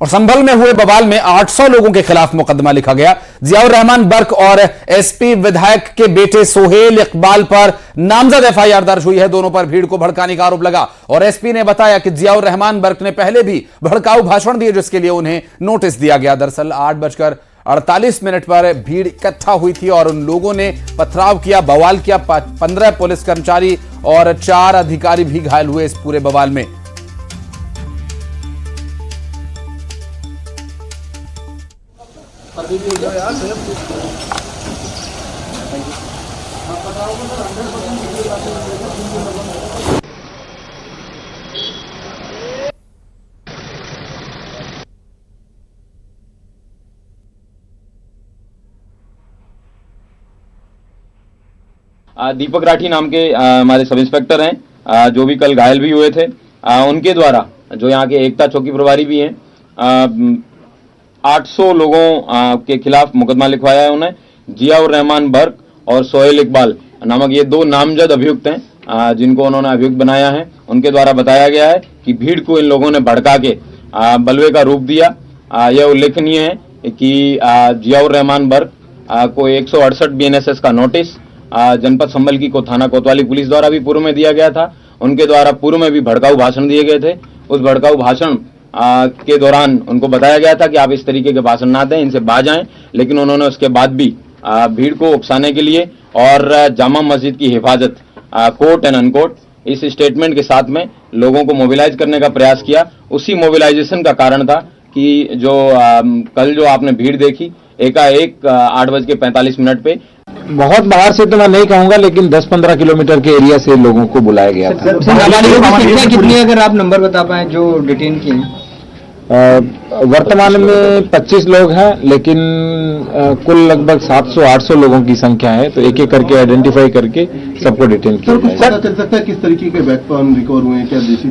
और संभल में हुए बवाल में 800 लोगों के खिलाफ मुकदमा लिखा गया। जियाउर रहमान बर्क और एसपी विधायक के बेटे सोहेल इकबाल पर नामजद एफआईआर दर्ज हुई है। दोनों पर भीड़ को भड़काने का आरोप लगा और एसपी ने बताया कि जियाउर रहमान बर्क ने पहले भी भड़काऊ भाषण दिए, जिसके लिए उन्हें नोटिस दिया गया। दरअसल 8:48 पर भीड़ इकट्ठा हुई थी और उन लोगों ने पथराव किया, बवाल किया। 15 पुलिस कर्मचारी और 4 अधिकारी भी घायल हुए इस पूरे बवाल में। दीपक राठी नाम के हमारे सब इंस्पेक्टर हैं, जो भी कल घायल भी हुए थे। उनके द्वारा, जो यहाँ के एकता चौकी प्रभारी भी हैं, 800 लोगों के खिलाफ मुकदमा लिखवाया है उन्हें। जियाउर रहमान बर्क और सोहेल इकबाल नामक ये 2 नामजद अभियुक्त हैं, जिनको उन्होंने अभियुक्त बनाया है। उनके द्वारा बताया गया है कि भीड़ को इन लोगों ने भड़का के बलवे का रूप दिया। यह उल्लेखनीय है कि जियाउर रहमान बर्क को 168 BNSS का नोटिस जनपद संभल की थाना कोतवाली पुलिस द्वारा भी पूर्व में दिया गया था। उनके द्वारा पूर्व में भी भड़काऊ भाषण दिए गए थे। उस भड़काऊ भाषण के दौरान उनको बताया गया था कि आप इस तरीके के भाषण ना दें, इनसे बाज आएं, लेकिन उन्होंने उसके बाद भी भीड़ को उकसाने के लिए और जामा मस्जिद की हिफाजत, कोर्ट एंड अनकोर्ट, इस स्टेटमेंट के साथ में लोगों को मोबिलाइज करने का प्रयास किया। उसी मोबिलाइजेशन का कारण था कि जो कल जो आपने भीड़ देखी, एकाएक 8:45 पे बहुत बाहर से तो मैं नहीं कहूंगा, लेकिन 10-15 किलोमीटर के एरिया से लोगों को बुलाया गया था। नाबालिगों की संख्या कितनी है, अगर आप नंबर बता पाएं जो डिटेन किए हैं? वर्तमान में 25 लोग हैं, लेकिन कुल लगभग 700-800 लोगों की संख्या है। तो एक एक करके आइडेंटिफाई करके सबको डिटेन किया जाएगा। पता चल सकता है किस तरीके के वेपन रिकवर हुए हैं, क्या देसी?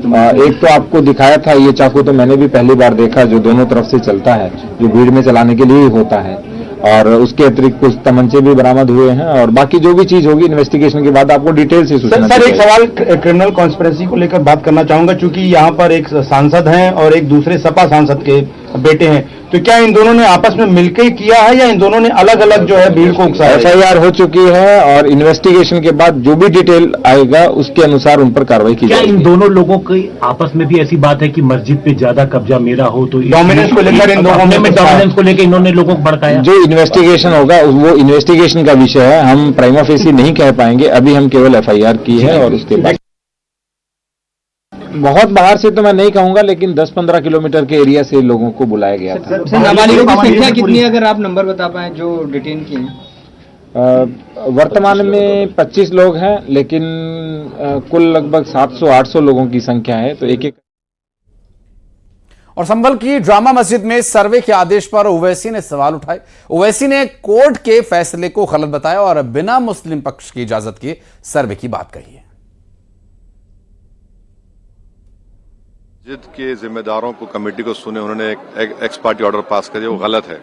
एक तो आपको दिखाया था, ये चाकू तो मैंने भी पहली बार देखा, जो दोनों तरफ से चलता है, जो भीड़ में चलाने के लिए ही होता है। और उसके अतिरिक्त कुछ तमंचे भी बरामद हुए हैं और बाकी जो भी चीज होगी इन्वेस्टिगेशन के बाद आपको डिटेल से सूचना। सर, एक सवाल क्रिमिनल कॉन्स्पिरेसी को लेकर बात करना चाहूंगा, क्योंकि यहाँ पर एक सांसद हैं और एक दूसरे सपा सांसद के बेटे हैं, तो क्या इन दोनों ने आपस में मिलकर किया है या इन दोनों ने अलग अलग जो है भीड़ को उकसाया? एफआईआर हो चुकी है और इन्वेस्टिगेशन के बाद जो भी डिटेल आएगा उसके अनुसार उन पर कार्रवाई की जाएगी। क्या इन दोनों लोगों की आपस में भी ऐसी बात है कि मस्जिद पे ज्यादा कब्जा मेरा हो, तो डोमिनेंस को लेकर इन दोनों में डोमिनेंस को लेकर इन्होंने लोगों को भड़काया? जो इन्वेस्टिगेशन होगा वो इन्वेस्टिगेशन का विषय है, हम प्राइमा फेसी नहीं कह पाएंगे। अभी हम केवल एफआईआर की है और उसके बाद बहुत बाहर से तो मैं नहीं कहूंगा, लेकिन 10-15 किलोमीटर के एरिया से लोगों को बुलाया गया था। नाबालिगों की संख्या कितनी है, अगर आप नंबर बता पाएं जो डिटेन किए हैं? वर्तमान में 25 लोग हैं, लेकिन कुल लगभग 700-800 लोगों की संख्या है। तो एक एक। और संभल की ड्रामा मस्जिद में सर्वे के आदेश पर ओवैसी ने सवाल उठाए। ओवैसी ने कोर्ट के फैसले को गलत बताया और बिना मुस्लिम पक्ष की इजाजत के सर्वे की बात कही है। मस्जिद के जिम्मेदारों को, कमेटी को सुने, उन्होंने एक एक्स पार्टी ऑर्डर पास कर दिया, वो गलत है।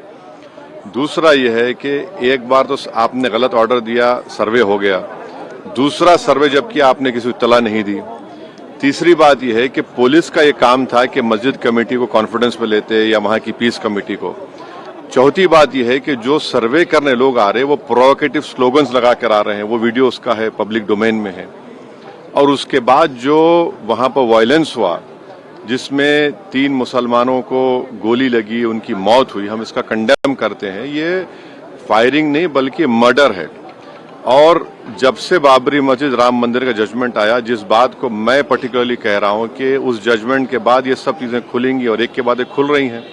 दूसरा यह है कि एक बार तो आपने गलत ऑर्डर दिया, सर्वे हो गया, दूसरा सर्वे जब किया आपने किसी को इत्तला नहीं दी। तीसरी बात यह है कि पुलिस का ये काम था कि मस्जिद कमेटी को कॉन्फिडेंस में लेते या वहां की पीस कमेटी को। चौथी बात यह है कि जो सर्वे करने लोग आ रहे हैं वो प्रोवोकेटिव स्लोगन्स लगा कर आ रहे हैं, वो वीडियो उसका है, पब्लिक डोमेन में है। और उसके बाद जो वहां पर वायलेंस हुआ, जिसमें 3 मुसलमानों को गोली लगी, उनकी मौत हुई, हम इसका कंडेम करते हैं। ये फायरिंग नहीं बल्कि मर्डर है। और जब से बाबरी मस्जिद, राम मंदिर का जजमेंट आया, जिस बात को मैं पर्टिकुलरली कह रहा हूं कि उस जजमेंट के बाद ये सब चीजें खुलेंगी और एक के बाद एक खुल रही हैं।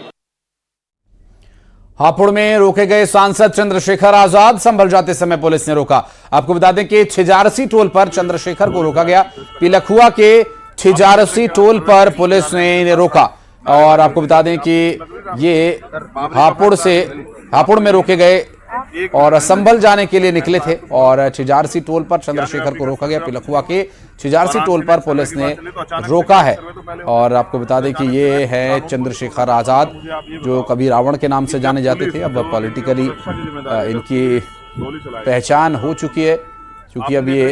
हापुड़ में रोके गए सांसद चंद्रशेखर आजाद, संभल जाते समय पुलिस ने रोका। आपको बता दें कि छिजारसी टोल पर चंद्रशेखर को रोका गया। पिलखुआ के छिजारसी टोल पर पुलिस ने इन्हें रोका और आपको बता दें कि ये हापुड़ में रोके गए और संभल जाने के लिए निकले थे और छिजारसी टोल पर चंद्रशेखर को रोका गया। पिलखुआ के छिजारसी टोल पर पुलिस ने रोका है और आपको बता दें कि ये है चंद्रशेखर आजाद, जो कभी रावण के नाम से जाने जाते थे, अब पॉलिटिकली इनकी पहचान हो चुकी है क्योंकि अब ये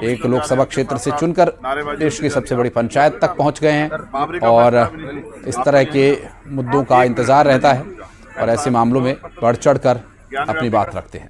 एक लोकसभा क्षेत्र से चुनकर देश की सबसे बड़ी पंचायत तक पहुंच गए हैं और इस तरह के मुद्दों का इंतजार रहता है और ऐसे मामलों में बढ़ चढ़कर अपनी बात रखते हैं।